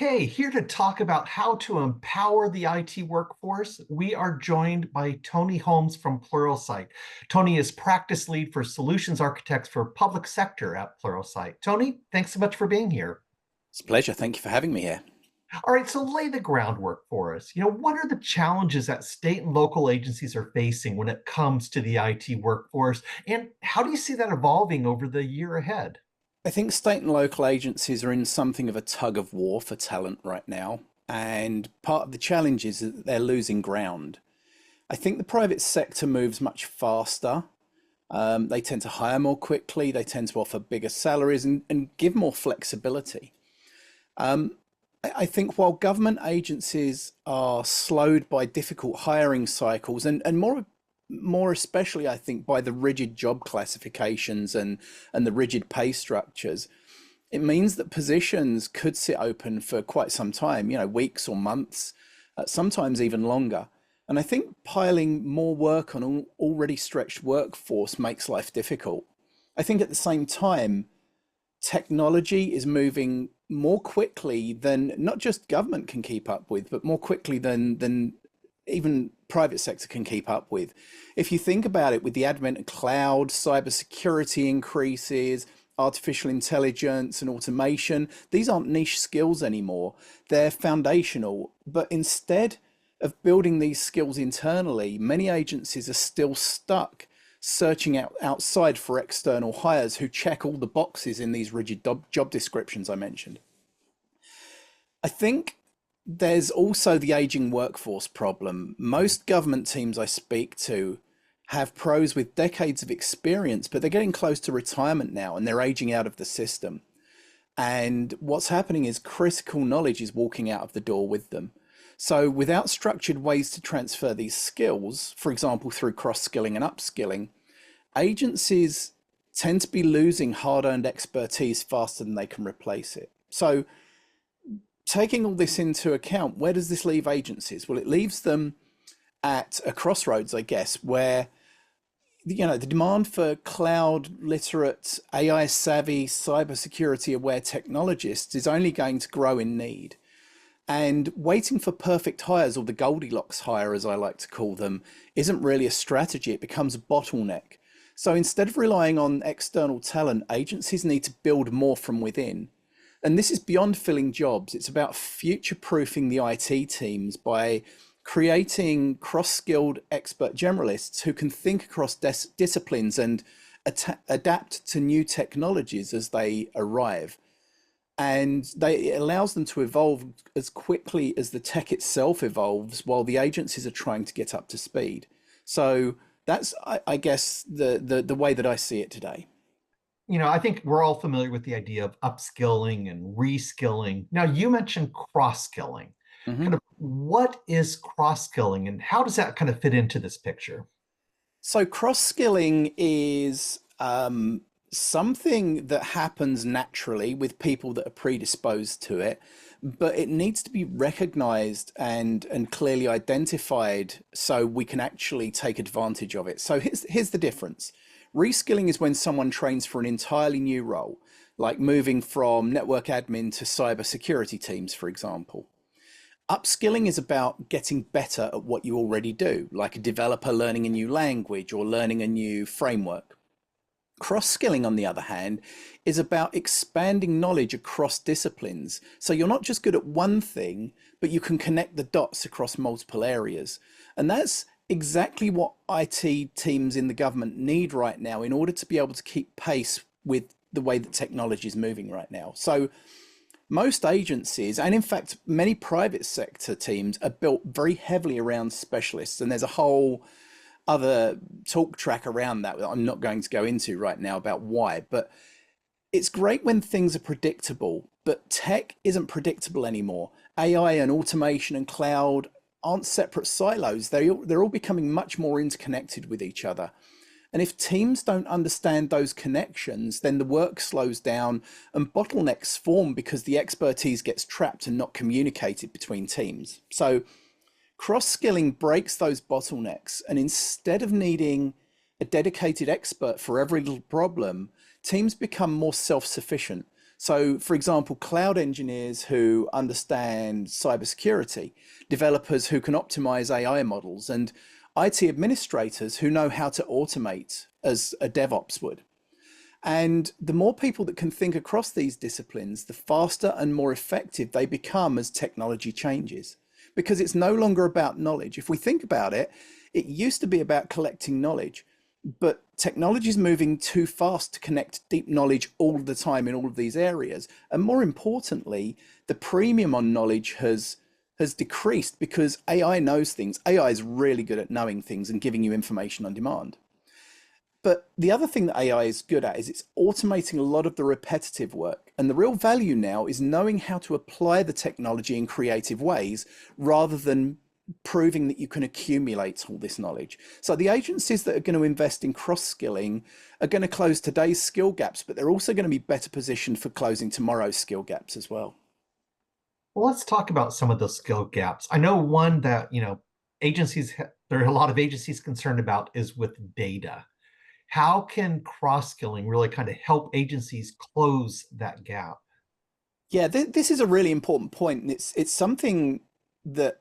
Okay, here to talk about how to empower the IT workforce, we are joined by Tony Holmes from Pluralsight. Tony is practice lead for solutions architects for public sector at Pluralsight. Tony, thanks so much for being here. It's a pleasure. Thank you for having me here. All right, so lay the groundwork for us. What are the challenges that state and local agencies are facing when it comes to the IT workforce, and how do you see that evolving over the year ahead? I think state and local agencies are in something of a tug of war for talent right now. And part of the challenge is that they're losing ground. I think the private sector moves much faster. They tend to hire more quickly. They tend to offer bigger salaries and give more flexibility. I think while government agencies are slowed by difficult hiring cycles and more especially, I think, by the rigid job classifications and the rigid pay structures, it means that positions could sit open for quite some time, weeks or months, sometimes even longer. And I think piling more work on an already stretched workforce makes life difficult. I think at the same time, technology is moving more quickly than not just government can keep up with, but more quickly than even private sector can keep up with. If you think about it, with the advent of cloud, cybersecurity increases, artificial intelligence and automation, these aren't niche skills anymore. They're foundational. But instead of building these skills internally, many agencies are still stuck searching outside for external hires who check all the boxes in these rigid job descriptions I mentioned. I think there's also the aging workforce problem. Most government teams I speak to have pros with decades of experience, but they're getting close to retirement now and they're aging out of the system. And what's happening is critical knowledge is walking out of the door with them. So without structured ways to transfer these skills, for example, through cross-skilling and upskilling, agencies tend to be losing hard-earned expertise faster than they can replace it. So taking all this into account, where does this leave agencies? Well, it leaves them at a crossroads, I guess, where the demand for cloud literate, AI savvy, cybersecurity aware technologists is only going to grow in need. And waiting for perfect hires, or the Goldilocks hire, as I like to call them, isn't really a strategy. It becomes a bottleneck. So instead of relying on external talent, agencies need to build more from within. And this is beyond filling jobs. It's about future-proofing the IT teams by creating cross-skilled expert generalists who can think across disciplines and adapt to new technologies as they arrive. And it allows them to evolve as quickly as the tech itself evolves while the agencies are trying to get up to speed. So that's, I guess, the way that I see it today. I think we're all familiar with the idea of upskilling and reskilling. Now, you mentioned cross-skilling. Mhm. Kind of what is cross-skilling and how does that kind of fit into this picture? So cross-skilling is something that happens naturally with people that are predisposed to it, but it needs to be recognized and clearly identified so we can actually take advantage of it. So here's the difference. Reskilling is when someone trains for an entirely new role, like moving from network admin to cybersecurity teams, for example. Upskilling is about getting better at what you already do, like a developer learning a new language or learning a new framework. Cross-skilling, on the other hand, is about expanding knowledge across disciplines. So you're not just good at one thing, but you can connect the dots across multiple areas. And that's exactly what IT teams in the government need right now in order to be able to keep pace with the way that technology is moving right now. So most agencies, and in fact, many private sector teams, are built very heavily around specialists. And there's a whole other talk track around that I'm not going to go into right now about why, but it's great when things are predictable, but tech isn't predictable anymore. AI and automation and cloud aren't separate silos. They're all becoming much more interconnected with each other. And if teams don't understand those connections, then the work slows down and bottlenecks form because the expertise gets trapped and not communicated between teams. So cross-skilling breaks those bottlenecks, and instead of needing a dedicated expert for every little problem, teams become more self-sufficient. So, for example, cloud engineers who understand cybersecurity, developers who can optimize AI models, and IT administrators who know how to automate as a DevOps would. And the more people that can think across these disciplines, the faster and more effective they become as technology changes. Because it's no longer about knowledge. If we think about it, it used to be about collecting knowledge, but technology is moving too fast to connect deep knowledge all the time in all of these areas. And more importantly, the premium on knowledge has decreased because AI knows things. AI is really good at knowing things and giving you information on demand. But the other thing that AI is good at is it's automating a lot of the repetitive work. And the real value now is knowing how to apply the technology in creative ways rather than proving that you can accumulate all this knowledge. So the agencies that are going to invest in cross-skilling are going to close today's skill gaps, but they're also going to be better positioned for closing tomorrow's skill gaps as well. Well, let's talk about some of those skill gaps. I know one that, there are a lot of agencies concerned about is with data. How can cross-skilling really kind of help agencies close that gap? Yeah, this is a really important point, and it's something that,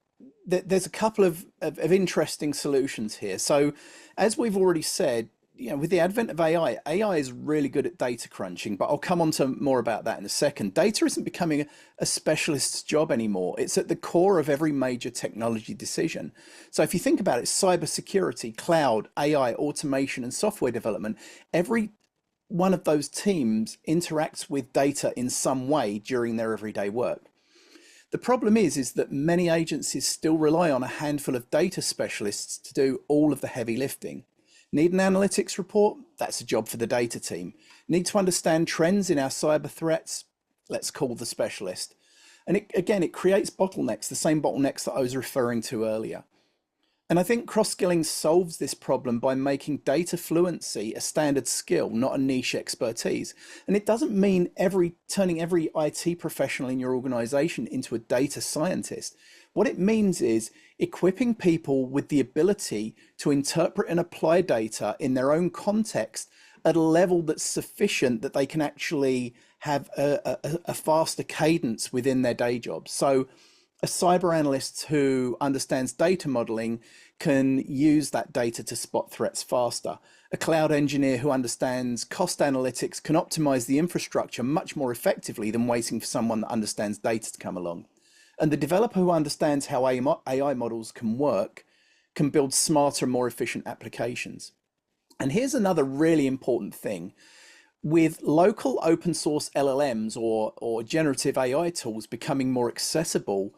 there's a couple of interesting solutions here. So, as we've already said, with the advent of AI, AI is really good at data crunching, but I'll come on to more about that in a second. Data isn't becoming a specialist's job anymore. It's at the core of every major technology decision. So if you think about it, cybersecurity, cloud, AI, automation, and software development, every one of those teams interacts with data in some way during their everyday work. The problem is that many agencies still rely on a handful of data specialists to do all of the heavy lifting. Need an analytics report? That's a job for the data team. Need to understand trends in our cyber threats? Let's call the specialist. And it creates bottlenecks, the same bottlenecks that I was referring to earlier. And I think cross-skilling solves this problem by making data fluency a standard skill, not a niche expertise. And it doesn't mean turning every IT professional in your organization into a data scientist. What it means is equipping people with the ability to interpret and apply data in their own context at a level that's sufficient that they can actually have a faster cadence within their day job. So a cyber analyst who understands data modeling can use that data to spot threats faster. A cloud engineer who understands cost analytics can optimize the infrastructure much more effectively than waiting for someone that understands data to come along. And the developer who understands how AI models can work can build smarter, more efficient applications. And here's another really important thing. With local open source LLMs or generative AI tools becoming more accessible,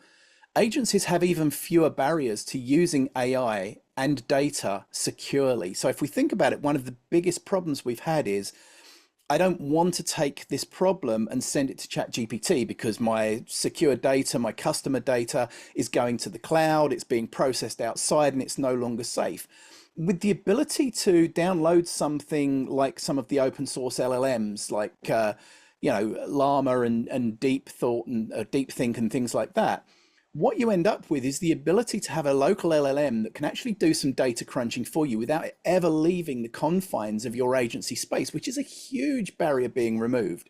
agencies have even fewer barriers to using AI and data securely. So if we think about it, one of the biggest problems we've had is I don't want to take this problem and send it to ChatGPT because my secure data, my customer data is going to the cloud, it's being processed outside and it's no longer safe. With the ability to download something like some of the open source LLMs, like Llama and Deep Thought and Deep Think and things like that, what you end up with is the ability to have a local LLM that can actually do some data crunching for you without it ever leaving the confines of your agency space, which is a huge barrier being removed.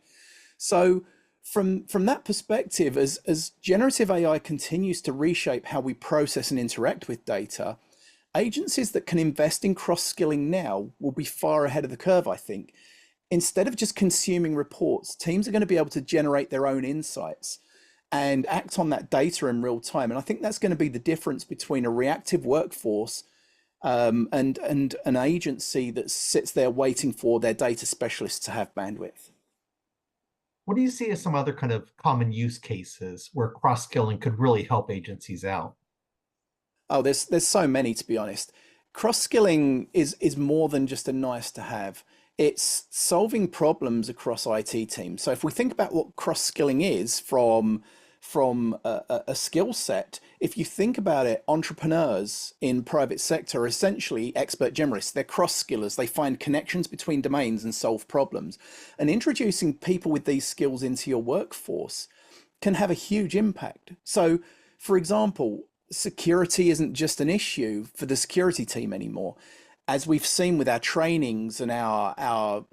So from that perspective, as generative AI continues to reshape how we process and interact with data, agencies that can invest in cross-skilling now will be far ahead of the curve, I think. Instead of just consuming reports, teams are going to be able to generate their own insights and act on that data in real time. And I think that's going to be the difference between a reactive workforce and an agency that sits there waiting for their data specialists to have bandwidth. What do you see as some other kind of common use cases where cross-skilling could really help agencies out? Oh, there's so many, to be honest. Cross-skilling is more than just a nice to have. It's solving problems across IT teams. So if we think about what cross-skilling is from a skill set, if you think about it, entrepreneurs in private sector are essentially expert generalists. They're cross-skillers. They find connections between domains and solve problems. And introducing people with these skills into your workforce can have a huge impact. So, for example, security isn't just an issue for the security team anymore. As we've seen with our trainings and our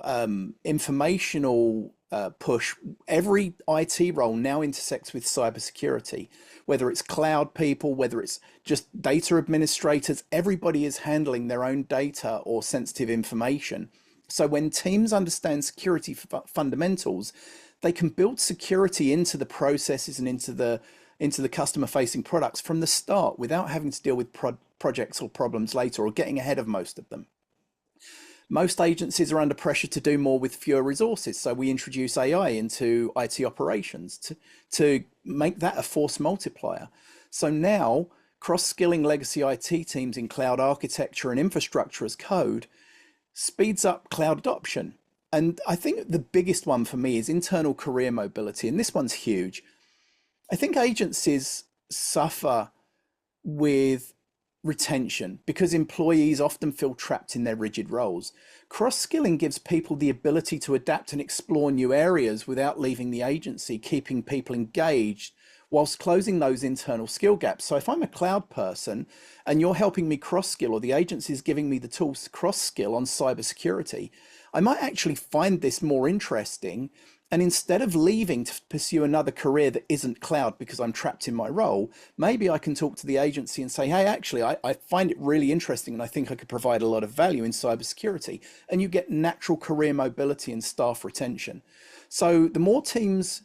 informational push. Every IT role now intersects with cybersecurity, whether it's cloud people, whether it's just data administrators, everybody is handling their own data or sensitive information. So when teams understand security fundamentals, they can build security into the processes and into the customer facing products from the start without having to deal with projects or problems later or getting ahead of most of them. Most agencies are under pressure to do more with fewer resources. So we introduce AI into IT operations to make that a force multiplier. So now cross-skilling legacy IT teams in cloud architecture and infrastructure as code speeds up cloud adoption. And I think the biggest one for me is internal career mobility. And this one's huge. I think agencies suffer with retention because employees often feel trapped in their rigid roles. Cross-skilling gives people the ability to adapt and explore new areas without leaving the agency, keeping people engaged whilst closing those internal skill gaps. So if I'm a cloud person and you're helping me cross-skill, or the agency is giving me the tools to cross-skill on cybersecurity, I might actually find this more interesting. And instead of leaving to pursue another career that isn't cloud because I'm trapped in my role, maybe I can talk to the agency and say, hey, actually, I find it really interesting and I think I could provide a lot of value in cybersecurity. And you get natural career mobility and staff retention. So the more teams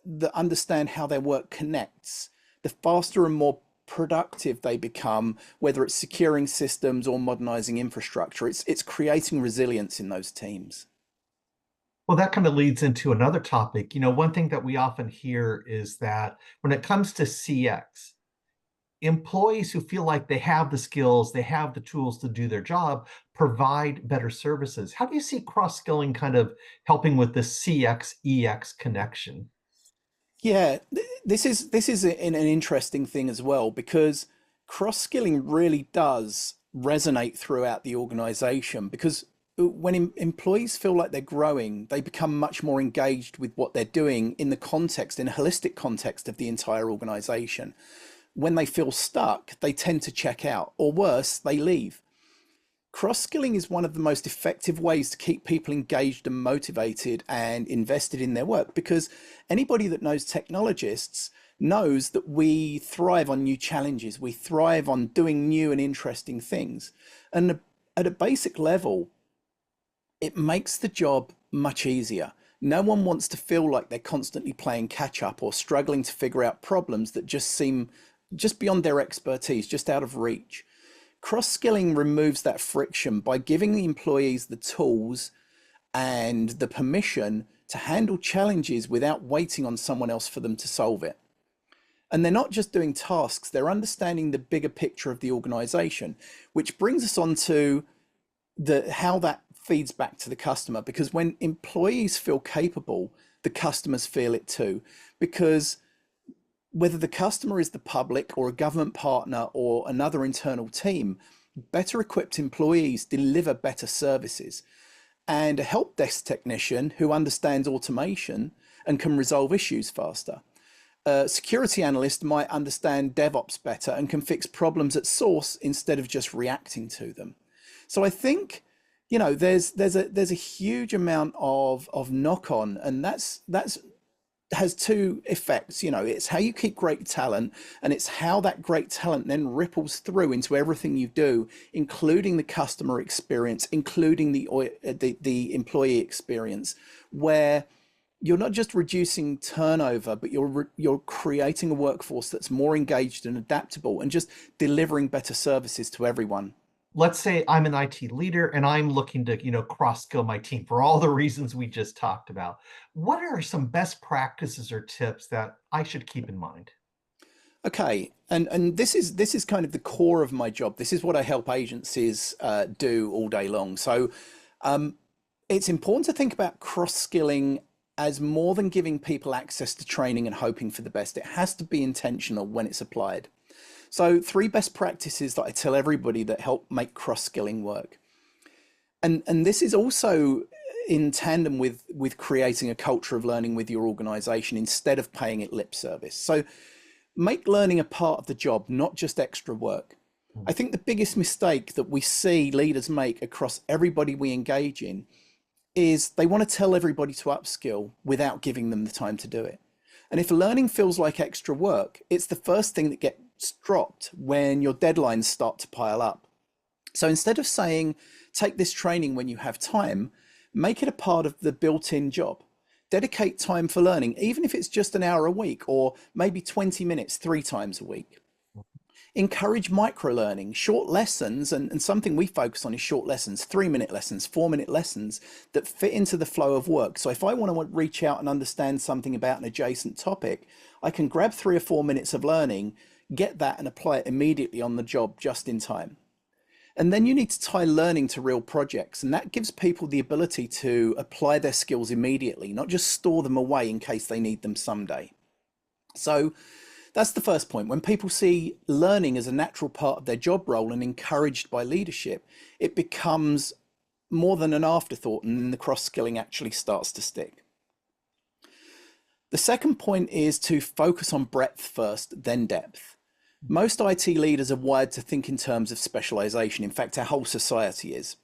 that understand how their work connects, the faster and more productive they become, whether it's securing systems or modernizing infrastructure. It's creating resilience in those teams. Well, that kind of leads into another topic. One thing that we often hear is that when it comes to CX, employees who feel like they have the skills, they have the tools to do their job, provide better services. How do you see cross-skilling kind of helping with the CX EX connection? Yeah, this is an interesting thing as well, because cross-skilling really does resonate throughout the organization, because when employees feel like they're growing, they become much more engaged with what they're doing in a holistic context of the entire organization. When they feel stuck, they tend to check out, or worse, they leave. Cross-skilling is one of the most effective ways to keep people engaged and motivated and invested in their work, because anybody that knows technologists knows that we thrive on new challenges. We thrive on doing new and interesting things. And at a basic level, it makes the job much easier. No one wants to feel like they're constantly playing catch up or struggling to figure out problems that just seem just beyond their expertise, just out of reach. Cross-skilling removes that friction by giving the employees the tools and the permission to handle challenges without waiting on someone else for them to solve it. And they're not just doing tasks, they're understanding the bigger picture of the organization, which brings us on to how that feeds back to the customer. Because when employees feel capable, the customers feel it too. Because whether the customer is the public or a government partner or another internal team, better equipped employees deliver better services. And a help desk technician who understands automation and can resolve issues faster. A security analyst might understand DevOps better and can fix problems at source instead of just reacting to them. So I think, there's a huge amount of knock on, and that's has two effects. It's how you keep great talent, and it's how that great talent then ripples through into everything you do, including the customer experience, including the employee experience, where you're not just reducing turnover, but you're creating a workforce that's more engaged and adaptable and just delivering better services to everyone. Let's say I'm an IT leader and I'm looking to, cross-skill my team for all the reasons we just talked about. What are some best practices or tips that I should keep in mind? Okay, and this is kind of the core of my job. This is what I help agencies do all day long. So it's important to think about cross-skilling as more than giving people access to training and hoping for the best. It has to be intentional when it's applied. So 3 best practices that I tell everybody that help make cross-skilling work. And this is also in tandem with creating a culture of learning with your organization instead of paying it lip service. So make learning a part of the job, not just extra work. I think the biggest mistake that we see leaders make across everybody we engage in is they want to tell everybody to upskill without giving them the time to do it. And if learning feels like extra work, it's the first thing that gets dropped when your deadlines start to pile up. So instead of saying, take this training when you have time, make it a part of the built-in job. Dedicate time for learning, even if it's just an hour a week or maybe 20 minutes 3 times a week. Encourage micro learning, short lessons, and something we focus on is short lessons, 3-minute lessons, 4-minute lessons that fit into the flow of work. So if I want to reach out and understand something about an adjacent topic, I can grab 3 or 4 minutes of learning, get that and apply it immediately on the job just in time. And then you need to tie learning to real projects, and that gives people the ability to apply their skills immediately, not just store them away in case they need them someday. So that's the first point. When people see learning as a natural part of their job role and encouraged by leadership, it becomes more than an afterthought, and then the cross-skilling actually starts to stick. The second point is to focus on breadth first, then depth. Most IT leaders are wired to think in terms of specialization. In fact, our whole society is.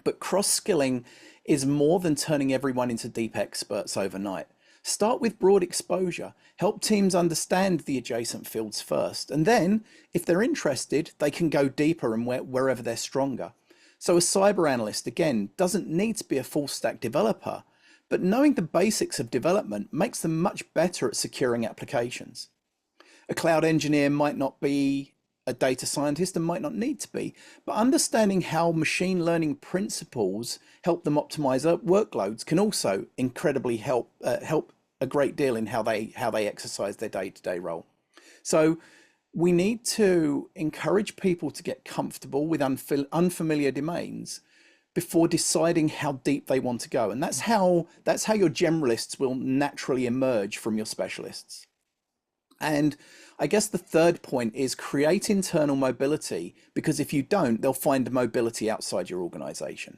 But cross-skilling is more than turning everyone into deep experts overnight. Start with broad exposure, help teams understand the adjacent fields first, and then, if they're interested, they can go deeper and wherever they're stronger. So a cyber analyst, again, doesn't need to be a full stack developer, but knowing the basics of development makes them much better at securing applications. A cloud engineer might not be a data scientist and might not need to be, but understanding how machine learning principles help them optimize workloads can also incredibly help a great deal in how they exercise their day-to-day role. So we need to encourage people to get comfortable with unfamiliar domains before deciding how deep they want to go, and that's how your generalists will naturally emerge from your specialists. And I guess the third point is create internal mobility, because if you don't, they'll find mobility outside your organization.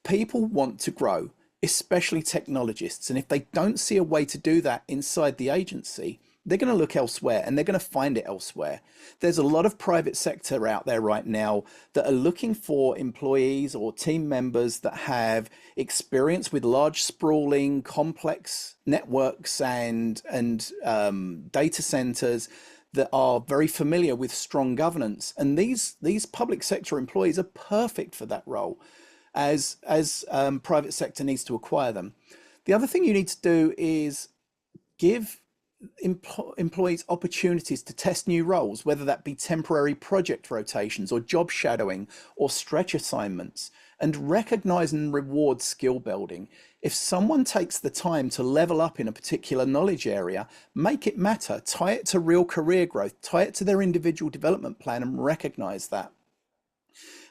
People want to grow, especially technologists. And if they don't see a way to do that inside the agency, they're going to look elsewhere, and they're going to find it elsewhere. There's a lot of private sector out there right now that are looking for employees or team members that have experience with large, sprawling, complex networks and data centers that are very familiar with strong governance. And these public sector employees are perfect for that role, as private sector needs to acquire them. The other thing you need to do is give employees opportunities to test new roles, whether that be temporary project rotations or job shadowing or stretch assignments, and recognize and reward skill building. If someone takes the time to level up in a particular knowledge area, make it matter, tie it to real career growth, tie it to their individual development plan, and recognize that.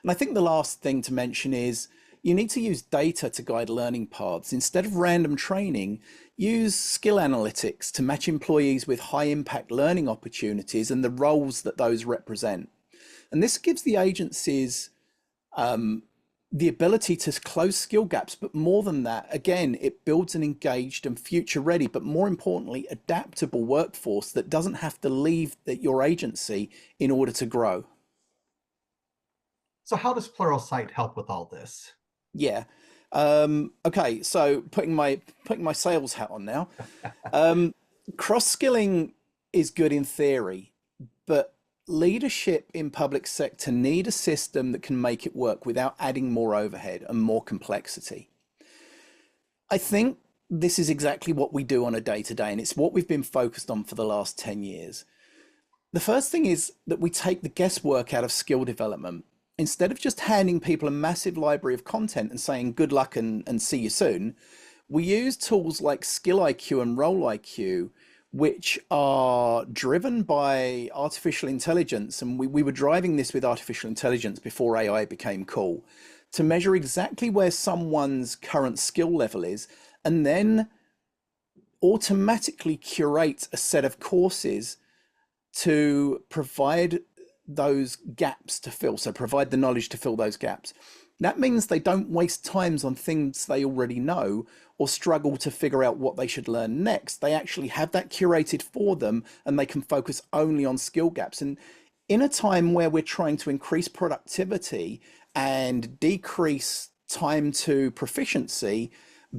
And I think the last thing to mention is you need to use data to guide learning paths. Instead of random training, use skill analytics to match employees with high impact learning opportunities and the roles that those represent. And this gives the agencies the ability to close skill gaps, but more than that, again, it builds an engaged and future ready, but more importantly, adaptable workforce that doesn't have to leave your agency in order to grow. So how does Pluralsight help with all this? Yeah. Okay, so putting my sales hat on now. Cross-skilling is good in theory, but leadership in public sector need a system that can make it work without adding more overhead and more complexity. I think this is exactly what we do on a day-to-day, and it's what we've been focused on for the last 10 years. The first thing is that we take the guesswork out of skill development. Instead of just handing people a massive library of content and saying good luck and see you soon, we use tools like Skill IQ and Role IQ, which are driven by artificial intelligence. And we were driving this with artificial intelligence before AI became cool, to measure exactly where someone's current skill level is, and then automatically curate a set of courses to provide those gaps to fill. So provide the knowledge to fill those gaps. That means they don't waste times on things they already know or struggle to figure out what they should learn next. They actually have that curated for them, and they can focus only on skill gaps. And in a time where we're trying to increase productivity and decrease time to proficiency,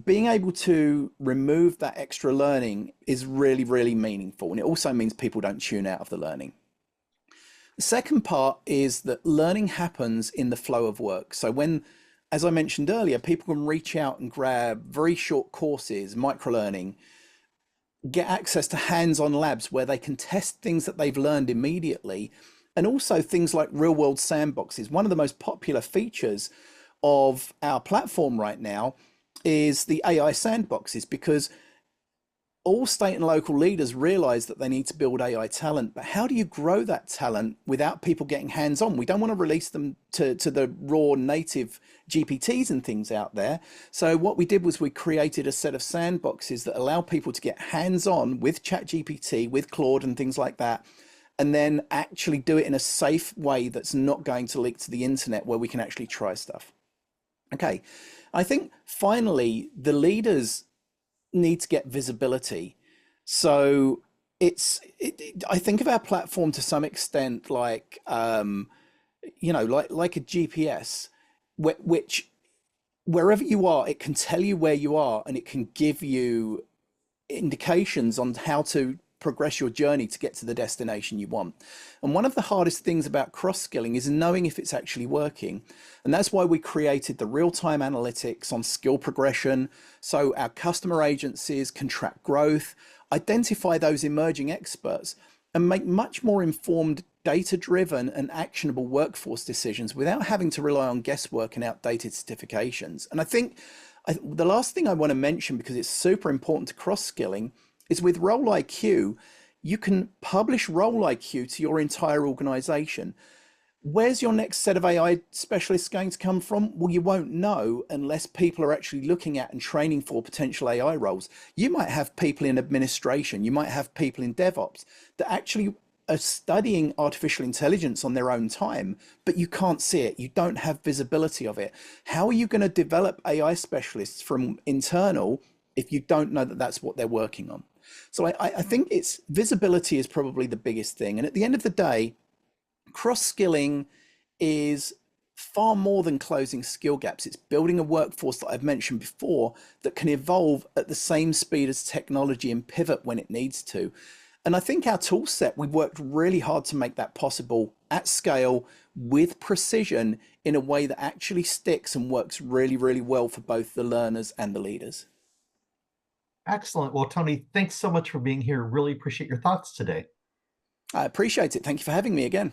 being able to remove that extra learning is really, really meaningful. And it also means people don't tune out of the learning. The second part is that learning happens in the flow of work. So when, as I mentioned earlier, people can reach out and grab very short courses, microlearning, get access to hands-on labs where they can test things that they've learned immediately, and also things like real-world sandboxes. One of the most popular features of our platform right now is the AI sandboxes, because all state and local leaders realize that they need to build AI talent, but how do you grow that talent without people getting hands-on? We don't want to release them to the raw native GPTs and things out there. So what we did was we created a set of sandboxes that allow people to get hands-on with ChatGPT, with Claude and things like that, and then actually do it in a safe way that's not going to leak to the internet, where we can actually try stuff. Okay, I think finally the leaders need to get visibility. So I think of our platform to some extent like like a GPS, which wherever you are, it can tell you where you are, and it can give you indications on how to progress your journey to get to the destination you want. And one of the hardest things about cross-skilling is knowing if it's actually working. And that's why we created the real-time analytics on skill progression, so our customer agencies can track growth, identify those emerging experts, and make much more informed, data-driven and actionable workforce decisions without having to rely on guesswork and outdated certifications. And I think the last thing I want to mention, because it's super important to cross-skilling, is with Role IQ, you can publish Role IQ to your entire organization. Where's your next set of AI specialists going to come from? Well, you won't know unless people are actually looking at and training for potential AI roles. You might have people in administration, you might have people in DevOps that actually are studying artificial intelligence on their own time, but you can't see it. You don't have visibility of it. How are you going to develop AI specialists from internal if you don't know that that's what they're working on? So I think it's visibility is probably the biggest thing. And at the end of the day, cross-skilling is far more than closing skill gaps. It's building a workforce that I've mentioned before that can evolve at the same speed as technology and pivot when it needs to. And I think our tool set, we've worked really hard to make that possible at scale with precision in a way that actually sticks and works really, really well for both the learners and the leaders. Excellent. Well, Tony, thanks so much for being here. Really appreciate your thoughts today. I appreciate it. Thank you for having me again.